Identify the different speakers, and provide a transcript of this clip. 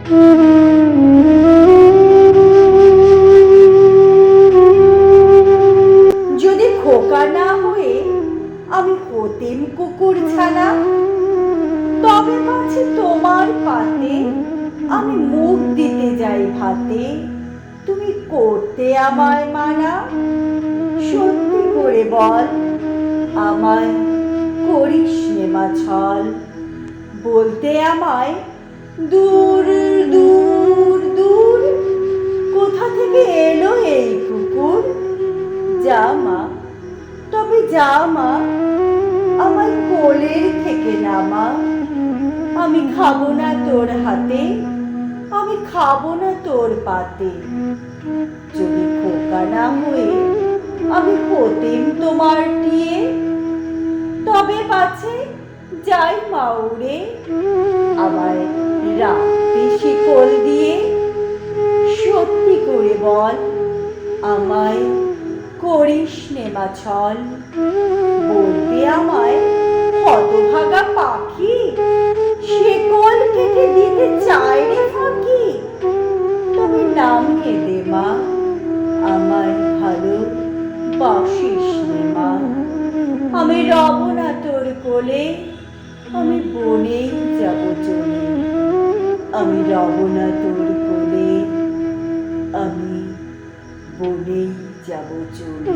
Speaker 1: যদি খোকা না হয়ে আমি হতেম কুকুর ছানা, তবে পাছে তোমার পাতে আমি মুখ দিতে যাই ভাতে, তুমি করতে আমায় মানা। সত্যি করে বল, আমায় করিস নে মা ছল। বলতে আমায় দূর দূর দূর, কোথা থেকে এলো এই কুকুর। যা মা, তবে যা মা, আমায় কোলের থেকে নামা। আমি খাবো না তোর হাতে, আমি খাবো না তোর পাতে। যদি খোকা না হয়ে আমি হতেম তোমার টিয়ে, তবে পাছে যাই মা উড়ে, আমায় রাখতে শিকল দিয়ে। সত্যি করে বল, আমায় করিস নে মা ছল। বলতে আমায় হতভাগা পাখি, শিকল কেটে দিতে চায় রে ফাঁকি। তবে নামিয়ে দে মা, আমায় ভালো বাসিস নে মা। আমি রব না তোর কোলে, আমি বনেই যাব চলে। আমি রব না তোর কোলে, আমি বনেই যাব চলে।